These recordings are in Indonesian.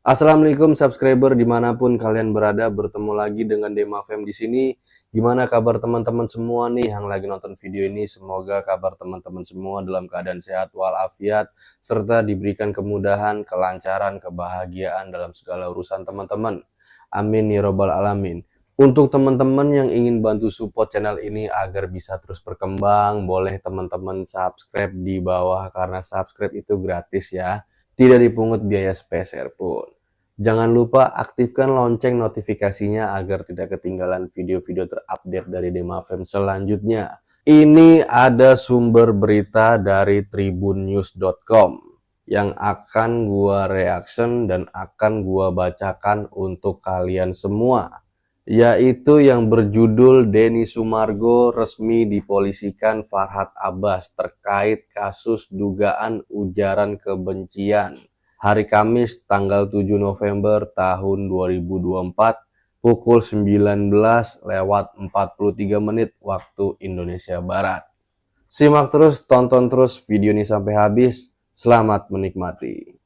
Assalamualaikum subscriber dimanapun kalian berada, bertemu lagi dengan Demafem di sini. Gimana kabar teman-teman semua nih yang lagi nonton video ini? Semoga kabar teman-teman semua dalam keadaan sehat walafiat serta diberikan kemudahan, kelancaran, kebahagiaan dalam segala urusan teman-teman. Amin ya robbal alamin. Untuk teman-teman yang ingin bantu support channel ini agar bisa terus berkembang, boleh teman-teman subscribe di bawah karena subscribe itu gratis ya. Tidak dipungut biaya sepeser pun. Jangan lupa aktifkan lonceng notifikasinya agar tidak ketinggalan video-video terupdate dari Demafem selanjutnya. Ini ada sumber berita dari tribunnews.com yang akan gua reaction dan akan gua bacakan untuk kalian semua, yaitu yang berjudul Denny Sumargo resmi dipolisikan Farhad Abbas terkait kasus dugaan ujaran kebencian. Hari Kamis tanggal 7 November tahun 2024 pukul 19:43 waktu Indonesia Barat. Simak terus, tonton terus video ini sampai habis. Selamat menikmati.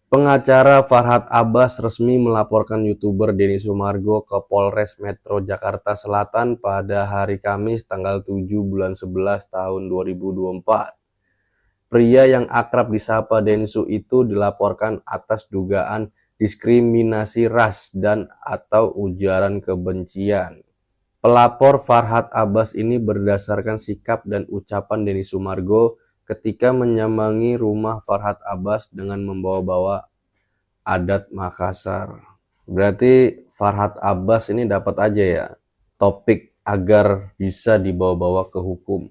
Pengacara Farhad Abbas resmi melaporkan YouTuber Denny Sumargo ke Polres Metro Jakarta Selatan pada hari Kamis tanggal 7 bulan 11 tahun 2024. Pria yang akrab disapa Densu itu dilaporkan atas dugaan diskriminasi ras dan atau ujaran kebencian. Pelapor Farhad Abbas ini berdasarkan sikap dan ucapan Denny Sumargo ketika menyambangi rumah Farhad Abbas dengan membawa-bawa adat Makassar. Berarti Farhad Abbas ini dapat aja ya topik agar bisa dibawa-bawa ke hukum.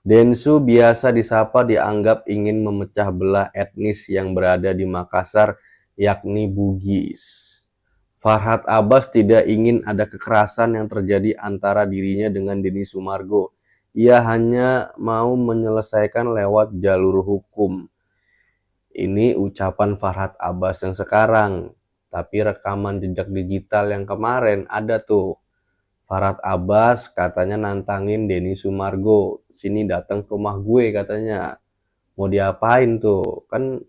Densu biasa disapa dianggap ingin memecah belah etnis yang berada di Makassar, yakni Bugis. Farhad Abbas tidak ingin ada kekerasan yang terjadi antara dirinya dengan Denny Sumargo. Ia hanya mau menyelesaikan lewat jalur hukum. Ini ucapan Farhad Abbas yang sekarang. Tapi rekaman jejak digital yang kemarin ada tuh. Farhad Abbas katanya nantangin Denny Sumargo. Sini datang ke rumah gue katanya. Mau diapain tuh? Kan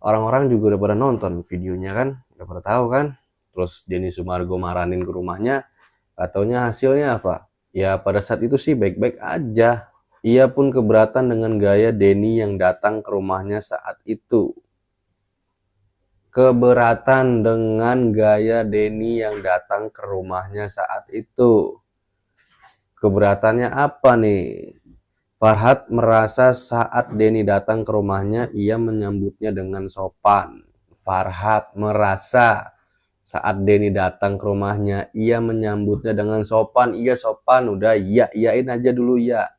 orang-orang juga udah pada nonton videonya kan. Udah pada tahu kan. Terus Denny Sumargo maranin ke rumahnya. Katanya hasilnya apa? Ya pada saat itu sih baik-baik aja. Ia pun keberatan dengan gaya Denny yang datang ke rumahnya saat itu. Keberatan dengan gaya Denny yang datang ke rumahnya saat itu. Keberatannya apa nih? Farhad merasa saat Denny datang ke rumahnya, ia menyambutnya dengan sopan. Farhad merasa saat Denny datang ke rumahnya, ia menyambutnya dengan sopan. Iya sopan, udah iyain aja dulu ya.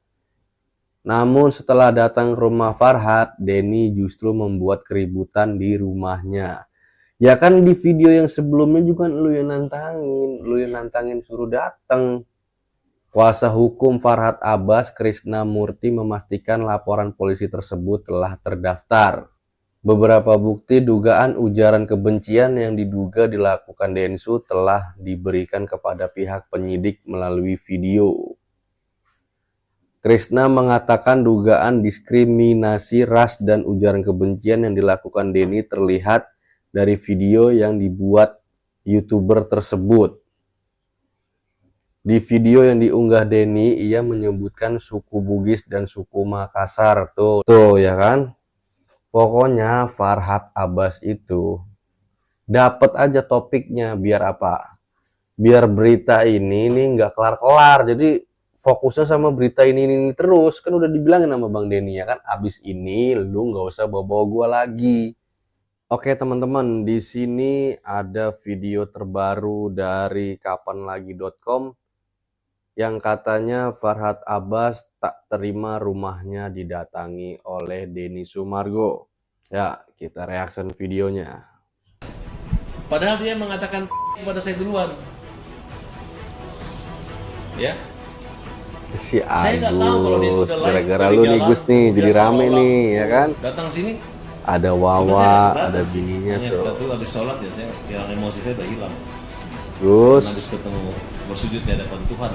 Namun setelah datang ke rumah Farhad, Denny justru membuat keributan di rumahnya. Ya kan di video yang sebelumnya juga lu yang nantangin suruh datang. Kuasa hukum Farhad Abbas, Krishna Murti, memastikan laporan polisi tersebut telah terdaftar. Beberapa bukti dugaan ujaran kebencian yang diduga dilakukan Densu telah diberikan kepada pihak penyidik melalui video. Krishna mengatakan dugaan diskriminasi ras dan ujaran kebencian yang dilakukan Denny terlihat dari video yang dibuat YouTuber tersebut. Di video yang diunggah Denny, ia menyebutkan suku Bugis dan suku Makassar. Tuh ya kan? Pokoknya Farhad Abbas itu dapat aja topiknya biar apa? Biar berita ini nggak kelar-kelar. Jadi fokusnya sama berita ini terus. Kan udah dibilangin sama Bang Denny ya kan. Abis ini lu nggak usah bawa-bawa gua lagi. Oke teman-teman, di sini ada video terbaru dari kapanlagi.com yang katanya Farhad Abbas tak terima rumahnya didatangi oleh Denny Sumargo. Ya, kita reaction videonya. Padahal dia mengatakan kepada saya duluan. Ya. Si Saya nggak tahu kalau dia Agus, udah live gara-gara di lu nih jalan, Gus nih, jadi kemudian rame orang nih, ya kan? datang sini. Ada Cuma Wawa, saya nggak ada berani sih. bininya Hanya tuh. kita tuh habis sholat ya, yang emosi saya udah hilang. Gus, Habis ketemu bersujud di hadapan Tuhan.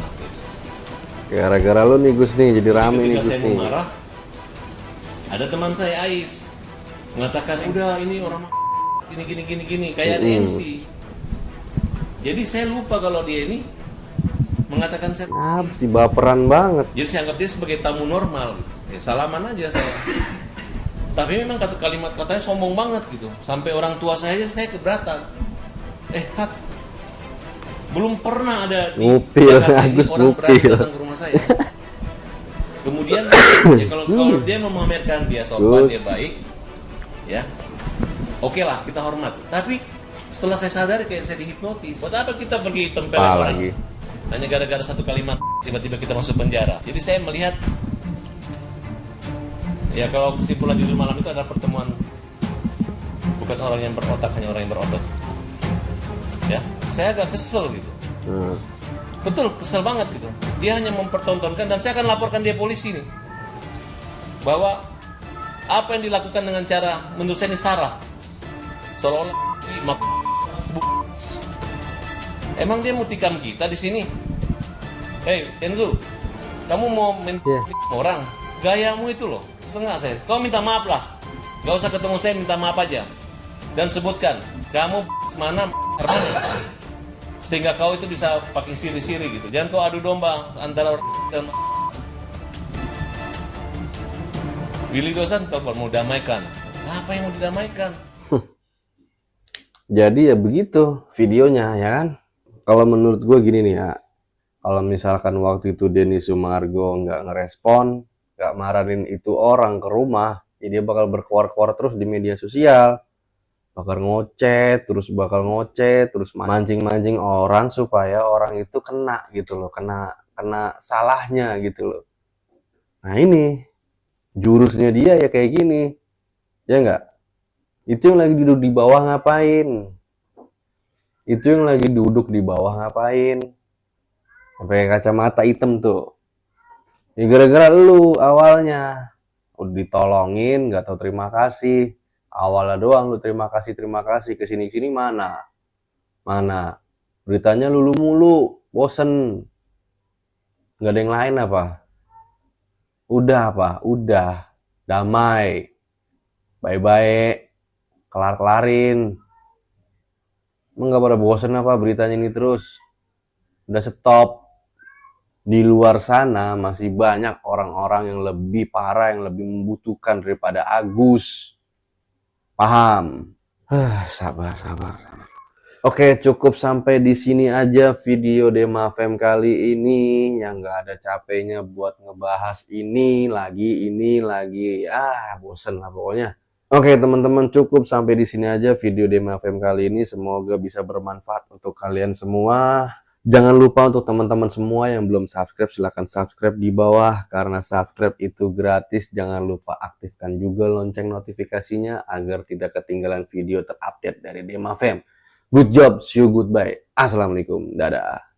Gara-gara lu nih Gus nih, jadi rame nih Ketika Gus saya nih. mau marah, ada teman saya Ais mengatakan udah ini orang gini kayak ada MC. Jadi saya lupa kalau dia ini mengatakan saya. Apa sih, baperan banget. Jadi saya anggap dia sebagai tamu normal gitu. Ya salaman aja saya. Tapi memang kalimat katanya sombong banget gitu. Sampai orang tua saya aja saya keberatan. Hat, belum pernah ada di Ngupil, Jakarta ini Agus orang berani ngupil. datang ke rumah saya. Kemudian ya, kalau dia memamerkan dia sopan, dia Gus. baik, ya oke lah kita hormat. Tapi setelah saya sadari kayak saya dihipnotis. Buat apa kita pergi tempel Apa orang? lagi? Hanya gara-gara satu kalimat tiba-tiba kita masuk penjara. Jadi saya melihat ya kalau kesimpulan judul malam itu adalah pertemuan bukan orang yang berotak, hanya orang yang berotot. Ya, saya agak kesel gitu. Betul, kesel banget gitu. Dia hanya mempertontonkan dan saya akan laporkan dia polisi nih. Bahwa apa yang dilakukan dengan cara menurut saya ini sarah. Seolah-olah emang dia mau tikam kita di sini. Hei, Enzo, kamu mau orang? Gayamu itu loh, setengah saya. Kau minta maaf lah. Gak usah ketemu saya, minta maaf aja. Dan sebutkan, kamu mana. Sehingga kau itu bisa pakai siri-siri gitu. Jangan kau adu domba antara orang dan Willy Dosan telepon mau damaikan. Apa yang mau didamaikan? Jadi ya begitu videonya ya kan. Kalau menurut gue gini nih ya, kalau misalkan waktu itu Denny Sumargo nggak ngerespon, nggak marahin itu orang ke rumah, ya dia bakal berkuar-kuar terus di media sosial, bakal ngoceh, terus mancing-mancing orang supaya orang itu kena gitu loh, kena salahnya gitu loh. Nah ini jurusnya dia ya kayak gini, ya nggak? Itu yang lagi duduk di bawah ngapain? Itu yang lagi duduk di bawah ngapain? Pakai kacamata hitam tuh. Ya gara-gara lu awalnya udah ditolongin, nggak tahu terima kasih. Awalnya doang lu terima kasih kesini mana? Beritanya lulu mulu, bosen. Nggak ada yang lain apa? Udah damai, bye-bye. Kelar-kelarin. Emang gak pada bosen apa beritanya ini terus? Udah stop. Di luar sana masih banyak orang-orang yang lebih parah, yang lebih membutuhkan daripada Agus. Paham? Sabar. Oke, cukup sampai di sini aja video Dema Fem kali ini, yang gak ada capeknya buat ngebahas ini lagi. Bosen lah pokoknya. Oke teman-teman, cukup sampai di sini aja video Dema Fem kali ini. Semoga bisa bermanfaat untuk kalian semua. Jangan lupa untuk teman-teman semua yang belum subscribe, silahkan subscribe di bawah. Karena subscribe itu gratis. Jangan lupa aktifkan juga lonceng notifikasinya agar tidak ketinggalan video terupdate dari Dema Fem. Good job, see you, goodbye. Assalamualaikum, dadah.